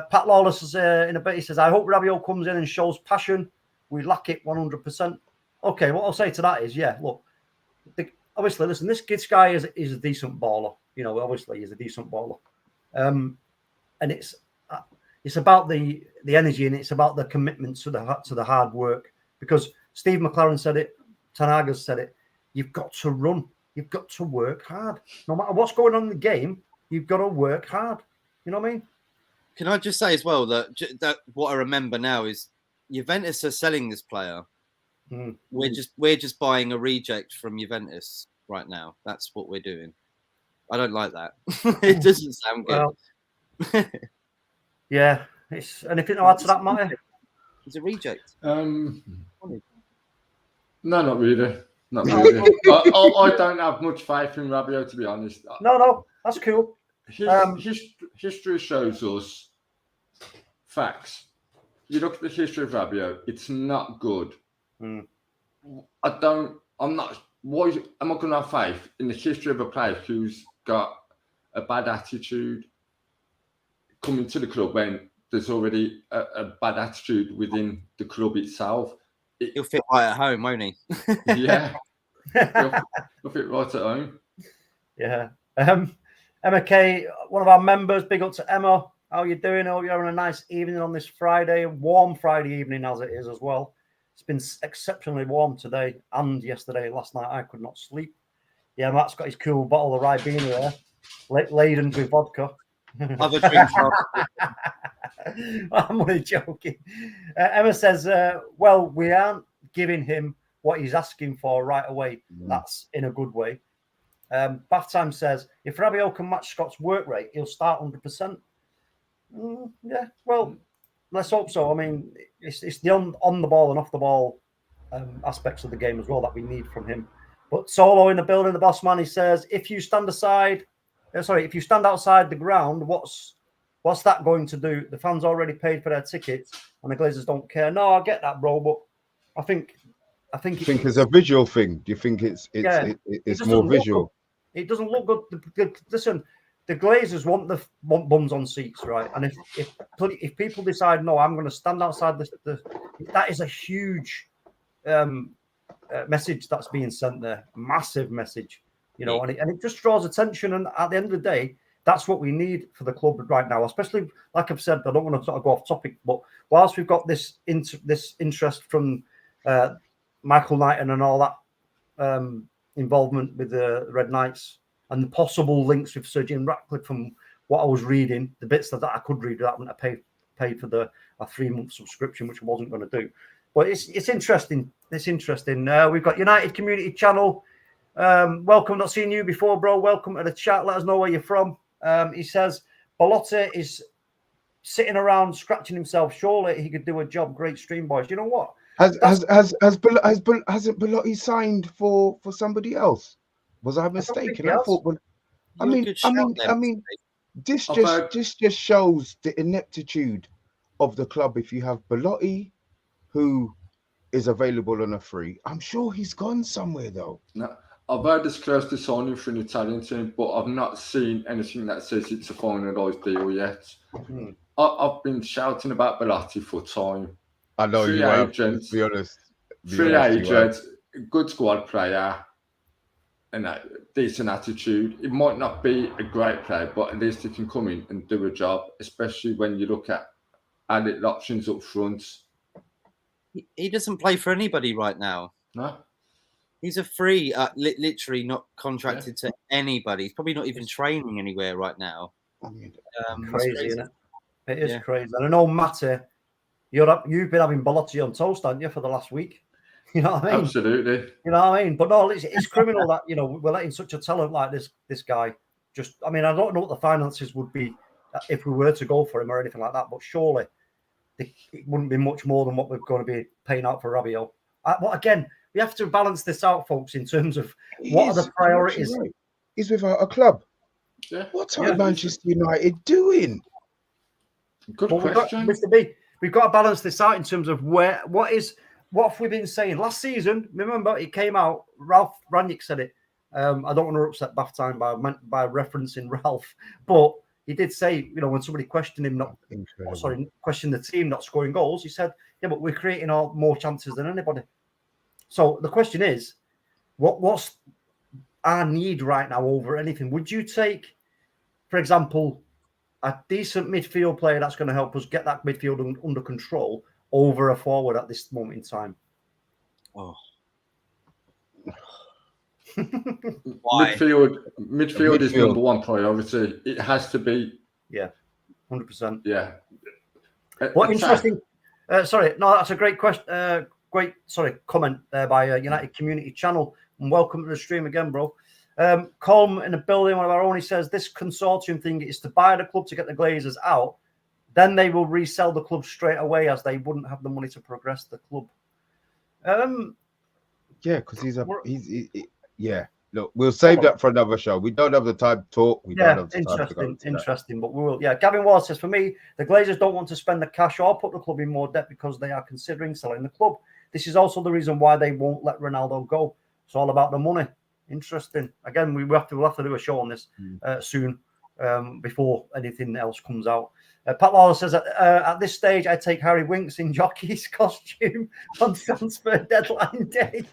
Pat Lawless is in a bit. He says, "I hope Rabiot comes in and shows passion. We lack it 100%." Okay, what I'll say to that is, yeah, look, obviously, listen, this guy is a decent baller. obviously he's a decent baller. And it's about the energy, and it's about the commitment to the hard work. Because Steve McLaren said it, Tanaga's said it. You've got to run. You've got to work hard. No matter what's going on in the game, you've got to work hard. You know what I mean? Can I just say as well that what I remember now is Juventus are selling this player. We're just buying a reject from Juventus right now. That's what we're doing. I don't like that. It doesn't sound good. Well, yeah. It's anything to add to that, Matty? It's a reject. No, not really. Not really. I don't have much faith in Rabiot, to be honest. No, that's cool. History shows us facts. You look at the history of Rabiot, it's not good. Why am I going to have faith in the history of a player who's got a bad attitude coming to the club when there's already a bad attitude within the club itself? He'll fit right at home, won't he? Yeah. He'll fit right at home. Yeah. Emma K, one of our members, big up to Emma. How you doing? Hope you're having a nice evening on this Friday. Warm Friday evening as it is as well. It's been exceptionally warm today and yesterday. Last night I could not sleep. Yeah, Matt's got his cool bottle of Ribena there, laden with vodka. Other drinks. I'm only joking. Emma says, well, we aren't giving him what he's asking for right away. That's in a good way. Bath Time says, if Rabiot can match Scott's work rate, he'll start 100%. Yeah, well, let's hope so. I mean, it's the on the ball and off the ball aspects of the game as well that we need from him. But Solo in the building, the boss man, he says, if you stand outside the ground, what's that going to do? The fans already paid for their tickets and the Glazers don't care. No, I get that, bro, but I think it's a visual thing. Do you think it's more visual? It doesn't look good. Listen, the Glazers want bums on seats, right? And if people decide, no, I'm going to stand outside that is a huge message that's being sent there, a massive message, and it just draws attention. And at the end of the day, that's what we need for the club right now. Especially, like I've said, I don't want to sort of go off topic, but whilst we've got this interest from Michael Knighton and all that involvement with the Red Knights and the possible links with Sir Jim Ratcliffe, from what I was reading, the bits that I could read, that I paid for a 3-month subscription, which I wasn't going to do. But it's interesting. It's interesting. We've got United Community Channel. Welcome. Not seen you before, bro. Welcome to the chat. Let us know where you're from. He says Belotti is sitting around scratching himself. Surely he could do a job. Great stream, boys. You know what? Hasn't Belotti signed for somebody else? Was I mistaken? I thought. This just shows the ineptitude of the club. If you have Belotti, who is available on a free, I'm sure he's gone somewhere though. No, I've heard this close to signing for an Italian team, but I've not seen anything that says it's a finalised deal yet. I've been shouting about Belotti for time. I know you have, to be honest. Free agent, good squad player, and a decent attitude. It might not be a great player, but at least he can come in and do a job, especially when you look at our little options up front. He doesn't play for anybody right now. No. He's a free, literally not contracted to anybody. He's probably not even training anywhere right now. Crazy, isn't it? It is crazy. And I know, Matty, you've been having Belotti on toast, haven't you, for the last week? You know what I mean? Absolutely. You know what I mean? But no, it's criminal that, we're letting such a talent like this guy just, I don't know what the finances would be if we were to go for him or anything like that, but surely it wouldn't be much more than what we're going to be paying out for Rabiot. But again, we have to balance this out, folks, in terms of what are the priorities. Right. He's without a club. Yeah. What are Manchester United doing? Good question. Mr. B, we've got to balance this out in terms of what have we been saying last season? Remember, it came out. Ralph Rangnick said it. I don't want to upset Bath Time by referencing Ralph, but he did say, when somebody questioned him, questioned the team not scoring goals, he said, "Yeah, but we're creating more chances than anybody." So the question is, our need right now over anything. Would you take, for example, a decent midfield player that's going to help us get that midfield under control over a forward at this moment in time? Oh, Midfield is number one priority. It has to be. Yeah, 100%. Yeah. What interesting. Sorry, no, that's a great question. Comment there by United Community Channel. And welcome to the stream again, bro. Colm in the building, one of our own, he says this consortium thing is to buy the club to get the Glazers out. Then they will resell the club straight away as they wouldn't have the money to progress the club. Yeah, because he's yeah. Look, we'll save that for another show. We don't have the time to talk. We don't have the time to go into interesting, but we will. Yeah, Gavin Wallace says, for me, the Glazers don't want to spend the cash or put the club in more debt because they are considering selling the club. This is also the reason why they won't let Ronaldo go. It's all about the money. Interesting. Again, we'll have to do a show on this soon before anything else comes out. Pat Lawler says, at this stage, I take Harry Winks in jockey's costume on transfer deadline day.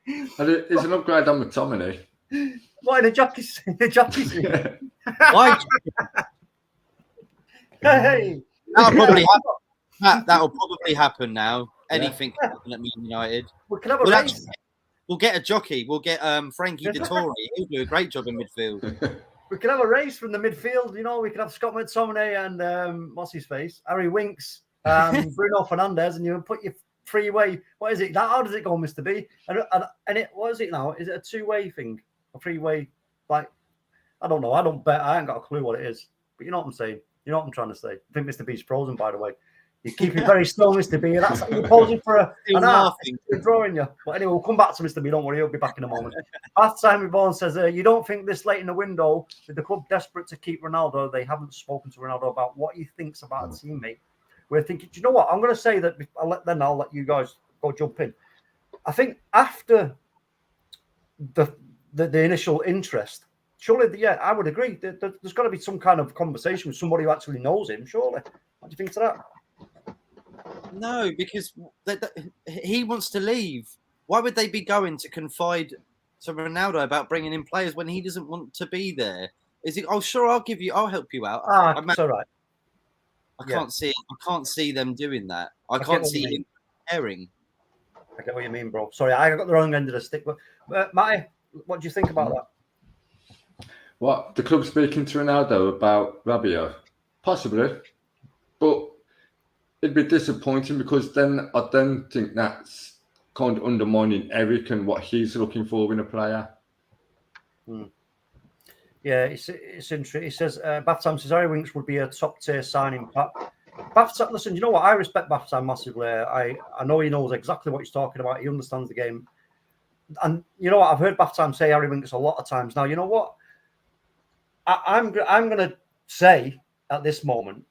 It's an upgrade on McTominay. What, in a jockey's Yeah. why? Hey, That'll probably happen now. Anything can happen at Man United. we can have a race. We'll get a jockey. We'll get Frankie Dettori. He'll do a great job in midfield. We can have a race from the midfield. You know, we can have Scott McTominay and what's his face, Harry Winks, Bruno Fernandes, and you put your three-way. What is it? How does it go, Mr. B? And it, what is it now? Is it a two-way thing? A three-way? Like, I don't know. I don't bet. I ain't got a clue what it is. But you know what I'm saying. You know what I'm trying to say. I think Mr. B's frozen, by the way. You're keeping very still, Mr. B. That's you're posing for an art. You're drawing you. But anyway, we'll come back to Mr. B. Don't worry, he'll be back in a moment. Bath Time Reborn says, you don't think this late in the window, with the club desperate to keep Ronaldo, they haven't spoken to Ronaldo about what he thinks about a teammate. We're thinking, do you know what? I'm going to say that I'll let you guys go jump in. I think after the initial interest, surely, yeah, I would agree. There's got to be some kind of conversation with somebody who actually knows him, surely. What do you think to that? No, because he wants to leave. Why would they be going to confide to Ronaldo about bringing in players when he doesn't want to be there? Is it? Oh, sure, I'll help you out. It's all right. I can't see them doing that. I can't see him caring. I get what you mean, bro. Sorry, I got the wrong end of the stick. But Matty, what do you think about that? What, the club speaking to Ronaldo about Rabiot? Possibly, but it'd be disappointing because then I don't think that's kind of undermining Eric and what he's looking for in a player. Yeah, it's interesting. He says, Batham says, Harry Winks would be a top-tier signing. Batham, listen, you know what? I respect Batham massively. I know he knows exactly what he's talking about. He understands the game. And you know what? I've heard Batham say Harry Winks a lot of times. Now, you know what? I'm going to say at this moment,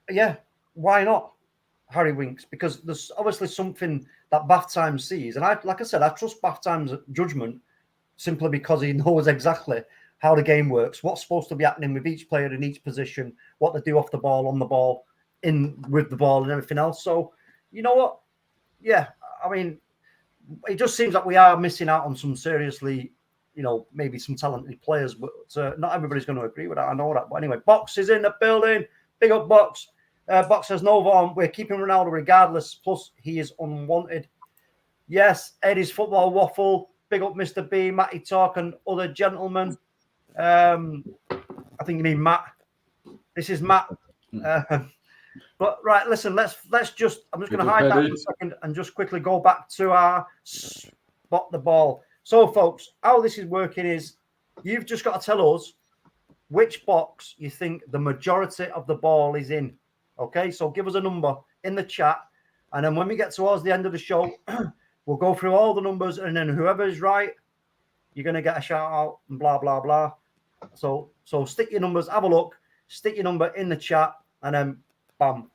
yeah, why not Harry Winks? Because there's obviously something that Batham sees. And like I said, I trust Batham's judgment simply because he knows exactly how the game works, what's supposed to be happening with each player in each position, what they do off the ball, on the ball, in with the ball and everything else. So, you know what? Yeah, I mean, it just seems like we are missing out on some seriously, you know, maybe some talented players, but not everybody's going to agree with that. I know that. But anyway, Box is in the building. Big up, Box. Box says, no, Vaughan, we're keeping Ronaldo regardless. Plus, he is unwanted. Yes, Eddie's football waffle. Big up, Mr. B, Matty Talk, and other gentlemen. I think you mean Matt. This is Matt. But right, listen, let's just. I'm just going to hide that for a second and just quickly go back to our spot the ball. So, folks, how this is working is you've just got to tell us which box you think the majority of the ball is in. Okay, so give us a number in the chat, and then when we get towards the end of the show, we'll go through all the numbers, and then whoever is right, you're going to get a shout out and blah blah blah. So stick your numbers, have a look, stick your number in the chat, and then bam,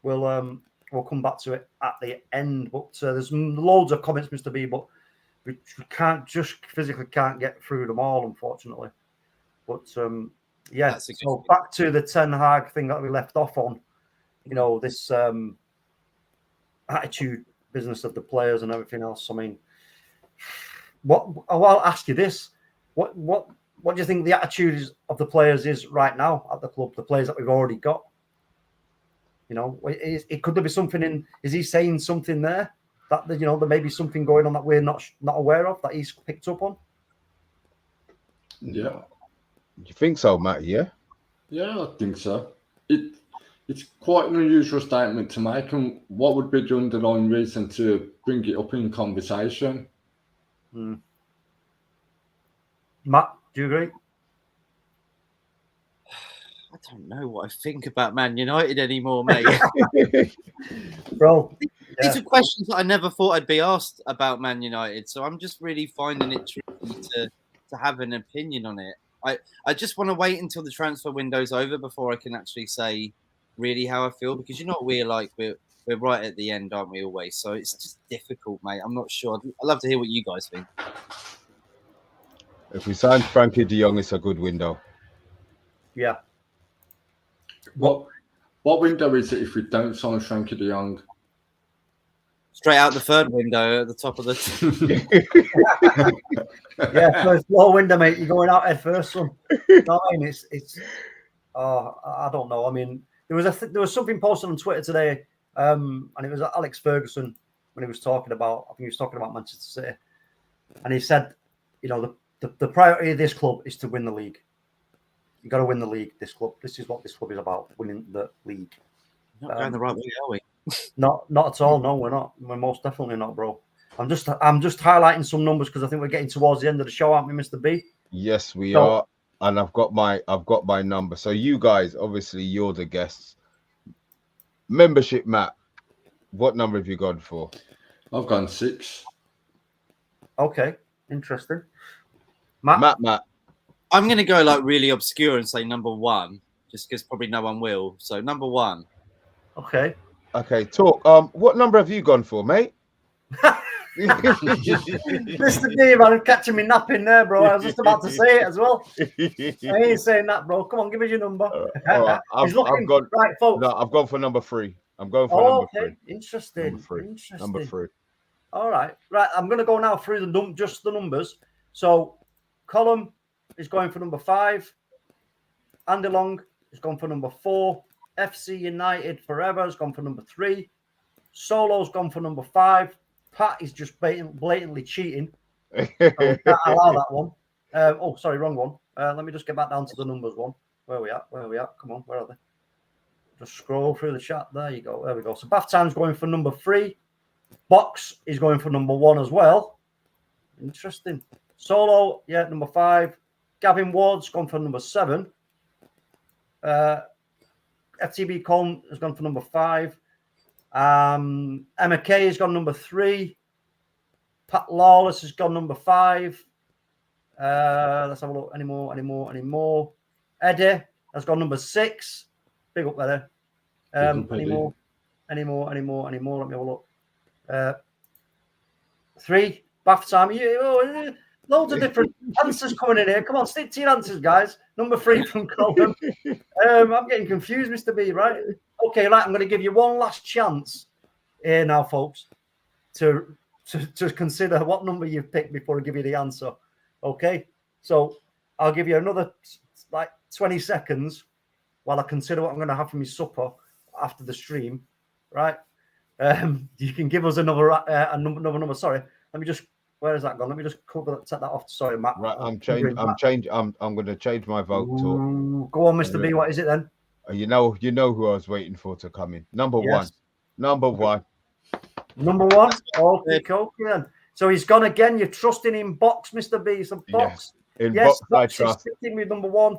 we'll come back to it at the end. But there's loads of comments, Mr. B, but we physically can't get through them all, unfortunately. But yeah, so back to the Ten Hag thing that we left off on. You know, this attitude business of the players and everything else. I mean, I'll ask you this: what do you think the attitude of the players is right now at the club? The players that we've already got. You know, could there be something in? Is he saying something there that there may be something going on that we're not aware of that he's picked up on? Yeah. You think so, Matt? Yeah. Yeah, I think so. It's quite an unusual statement to make, and what would be the underlying reason to bring it up in conversation? Matt, do you agree? I don't know what I think about Man United anymore, mate. Bro, These are questions that I never thought I'd be asked about Man United, so I'm just really finding it tricky to have an opinion on it. I just want to wait until the transfer window's over before I can actually say really how I feel, because you know what we're like, we're right at the end, aren't we, always? So it's just difficult, mate. I'm not sure. I'd love to hear what you guys think. If we sign Frankie de Jong, it's a good window. Yeah. What window is it if we don't sign Frankie de Jong? Straight out the third window at the top of the. Yeah, first low window, mate. You're going out head first, son. You know what I mean? It's. I don't know. I mean, there was something posted on Twitter today, and it was Alex Ferguson when he was talking about. I think he was talking about Manchester City, and he said, you know, the priority of this club is to win the league. You got to win the league. This club. This is what this club is about: winning the league. Not going the right way, are we? Not at all. No, we're not. We're most definitely not, bro. I'm just highlighting some numbers because I think we're getting towards the end of the show, aren't we, Mr. B? Yes, we are. And I've got my number. So you guys, obviously, you're the guests. Membership, Matt. What number have you gone for? I've gone 6. Okay, interesting. Matt. I'm going to go like really obscure and say number 1, just because probably no one will. So number 1. Okay. Okay, talk. What number have you gone for, mate? Mr. D, man, catching me napping there, bro. I was just about to say it as well. I ain't saying that, bro. Come on, give us your number. All right, He's looking right, folks. No, I've gone for number 3. I'm going for number 3. Interesting. Number 3. All right. I'm going to go now through just the numbers. So, Column is going for number 5. Andy Long is going for number 4. FC United Forever has gone for number 3. Solo's gone for number 5. Pat is just blatantly cheating. So we can't allow that one. Sorry, wrong one. Let me just get back down to the numbers one. Where are we at? Come on, where are they? Just scroll through the chat. There you go. There we go. So Bath Time's going for number 3. Box is going for number 1 as well. Interesting. Solo, yeah, number 5. Gavin Ward's gone for number 7. FTB Colm has gone for number 5. Emma Kay has gone number 3. Pat Lawless has gone number 5. Let's have a look. Any more? Eddie has gone number 6. Big up there. Any more? Let me have a look. 3. Bath Time. Loads of different answers coming in here. Come on, stick to your answers, guys. Number 3 from Colin. I'm getting confused, Mr. B, right? Okay, right. I'm going to give you one last chance here now, folks, to consider what number you've picked before I give you the answer. Okay? So I'll give you another, 20 seconds while I consider what I'm going to have for my supper after the stream, right? You can give us another number. Sorry. Let me just... Where is that gone? Let me just set that off. Sorry, Matt. Right, I'm going to change my vote. Go on, Mr. B. What is it then? You know who I was waiting for to come in. Number 1. Number 1. Number 1. Okay, then. So he's gone again. You're trusting in Box, Mr. B. So Box. Yes, Box I trust. Is sticking with number 1.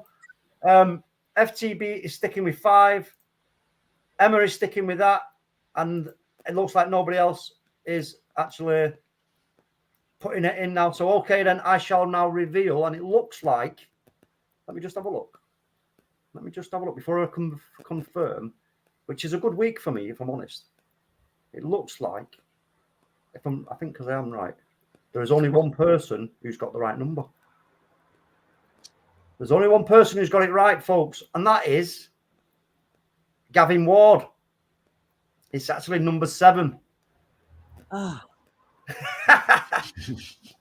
FTB is sticking with 5. Emma is sticking with that, and it looks like nobody else is actually putting it in now. So, okay, then I shall now reveal, and it looks like, let me just have a look before I confirm, which is a good week for me, if I'm honest. It looks like, I think because I am right, there is only one person who's got the right number. There's only one person who's got it right, folks, and that is Gavin Ward. It's actually number 7.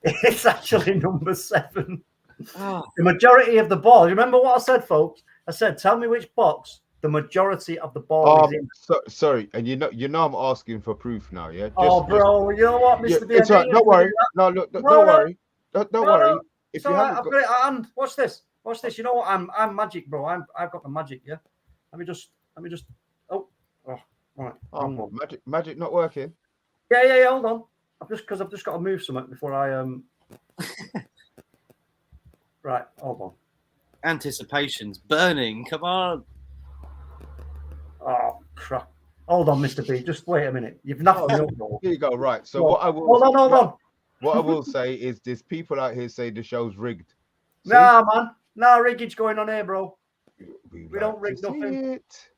It's actually number 7. Oh, The majority of the ball. You remember what I said, folks? I said, tell me which box the majority of the ball is in. Sorry, and you know, I'm asking for proof now. Yeah. Oh, bro, you know what, Yeah, Mr. B? it's all right. Don't worry. No, look, don't worry. Don't worry. If It's you all right. haven't I've got, got it at hand. Watch this. Watch this. You know what? I'm magic, bro. I've got the magic. Yeah. Let me just. Oh, all right. Wrong one. magic not working. Yeah. Hold on. I've just got to move something before I Right. Hold on. anticipation's burning. Come on. Oh crap. Hold on, Mr. B. Just wait a minute. You've nothing me up, bro. Here you go. Right. So Well, what I will. Hold on. What I will say is, there's people out here say the show's rigged. See? Nah, man. Nah, riggage going on here, bro. We like don't rig to see nothing. it.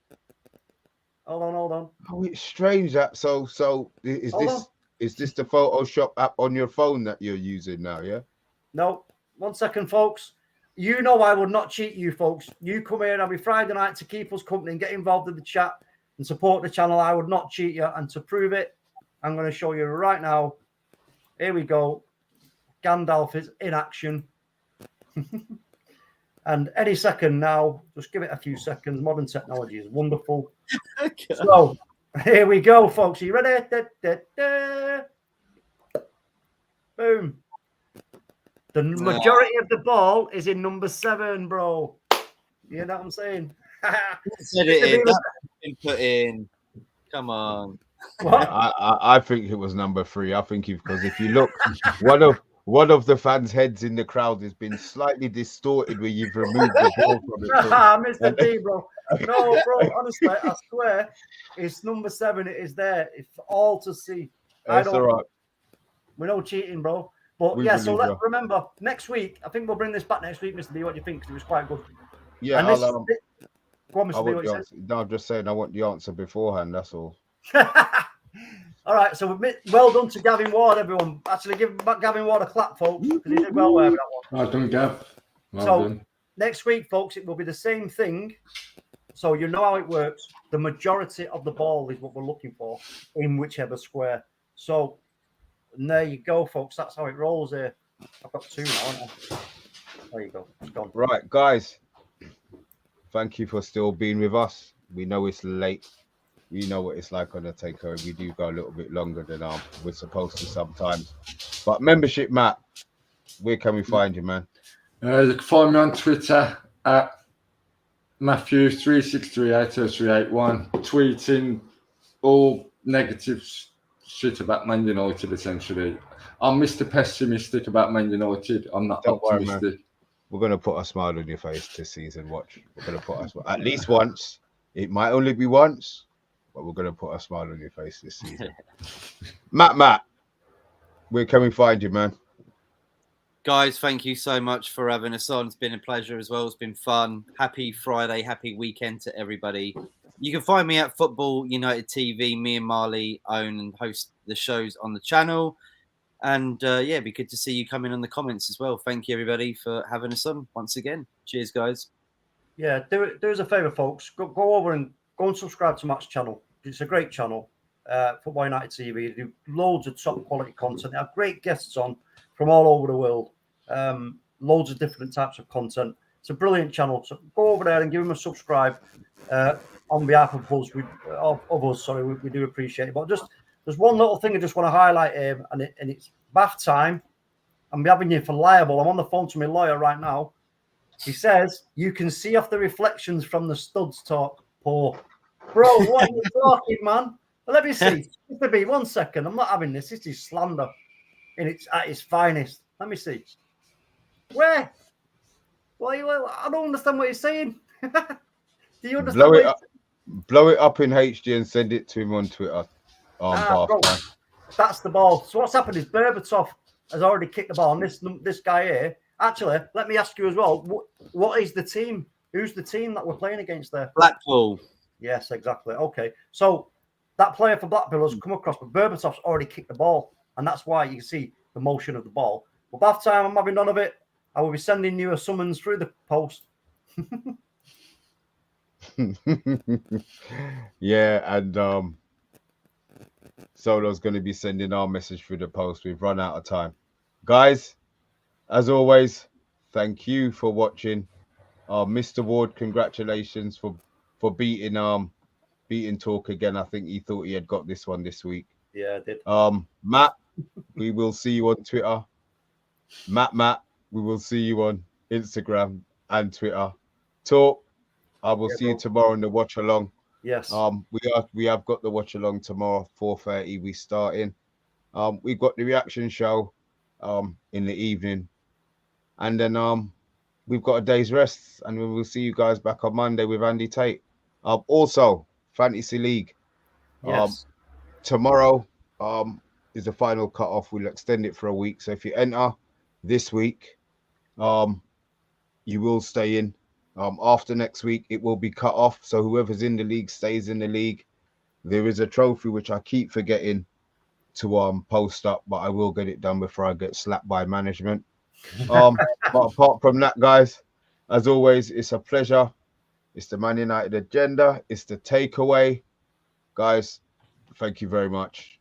Hold on. Oh, it's strange that. So is Hold this on. is this the Photoshop app on your phone that you're using now? Yeah. No. 1 second, folks. You know I would not cheat you, folks. You come here every Friday night to keep us company and get involved in the chat and support the channel. I would not cheat you. And to prove it, I'm going to show you right now. Here we go. Gandalf is in action. And any second now, just give it a few seconds. Modern technology is wonderful. So here we go, folks. Are you ready? Boom. The majority of the ball is in number 7, bro. You know what I'm saying? Said it in. That's been put in. Come on. What? I think it was number 3. I think because if you look, one of the fans' heads in the crowd has been slightly distorted where you've removed the ball from it. Mr. D, bro. No, bro. Honestly, I swear, it's number 7. It is there. It's for all to see. That's all right. We're no cheating, bro. But We yeah, so believe let's you. remember next week. I think we'll bring this back next week, Mr. B. What do you think? Because it was quite good. Yeah, And I'll, go on, I Mr. B. want What the you answer. No, I'm just saying I want the answer beforehand. That's all. said? All right, so well done to Gavin Ward, everyone. Actually, give Gavin Ward a clap, folks, because he did well there with that one. Well done, Gav. Well So done. next week, folks, it will be the same thing. So you know how it works. The majority of the ball is what we're looking for in whichever square. So and there you go, folks. That's how it rolls here. I've got 2 now, haven't I? There you go. It's gone. Right, guys. Thank you for still being with us. We know it's late. We know what it's like on the takeover. We do go a little bit longer than we're supposed to sometimes. But membership, Matt, where can we find you, man? You can find me on Twitter at Matthew3638031, tweeting all negative shit about Man United, essentially. I'm Mr. Pessimistic about Man United. I'm not Don't worry, optimistic. man. We're going to put a smile on your face this season. Watch. We're going to put a smile. At least once. It might only be once, but we're going to put a smile on your face this season. Matt, where can we find you, man? Guys, thank you so much for having us on. It's been a pleasure as well. It's been fun. Happy Friday, happy weekend to everybody. You can find me at Football United TV. Me and Marley own and host the shows on the channel. And yeah, it'd be good to see you come in on the comments as well. Thank you, everybody, for having us on once again. Cheers, guys. Yeah, do us a favour, folks. Go over and go and subscribe to Matt's channel. It's a great channel. Football United TV. They do loads of top quality content. They have great guests on from all over the world. Loads of different types of content. It's a brilliant channel. So go over there and give them a subscribe. On behalf of us, we do appreciate it. But just there's one little thing I just want to highlight here, and it's bath time. I'm having you for liable. I'm on the phone to my lawyer right now. He says you can see off the reflections from the studs talk. Poor bro, what are you talking, man? Well, let me see. Mr. B, 1 second. I'm not having this. This is slander in its at its finest. Let me see. Where? Well, I don't understand what you're saying. Do you understand? Blow it up in HD and send it to him on Twitter. Bro, that's the ball. So what's happened is Berbatov has already kicked the ball. And this guy here. Actually, let me ask you as well. What is the team? Who's the team that we're playing against there? Blackpool. Yes, exactly. Okay. So that player for Blackpool has come across, but Berbatov's already kicked the ball. And that's why you can see the motion of the ball. But bath time, I'm having none of it. I will be sending you a summons through the post. Yeah, and Solo's going to be sending our message through the post. We've run out of time. Guys, as always, thank you for watching. Mr. Ward, congratulations for beating Talk again. I think he thought he had got this one this week. Yeah, I did. Matt, we will see you on Twitter. Matt, we will see you on Instagram and Twitter. Talk, I will see you tomorrow in the watch along. Yes. We have got the watch along tomorrow, 4:30. We starting. We've got the reaction show in the evening. And then we've got a day's rest, and we will see you guys back on Monday with Andy Tate. Also, Fantasy League. Yes. Tomorrow is the final cut-off. We'll extend it for a week. So if you enter this week, you will stay in. After next week, it will be cut off. So whoever's in the league stays in the league. There is a trophy which I keep forgetting to post up, but I will get it done before I get slapped by management. But apart from that, guys, as always, it's a pleasure. It's the Man United agenda. It's the takeaway. Guys, thank you very much.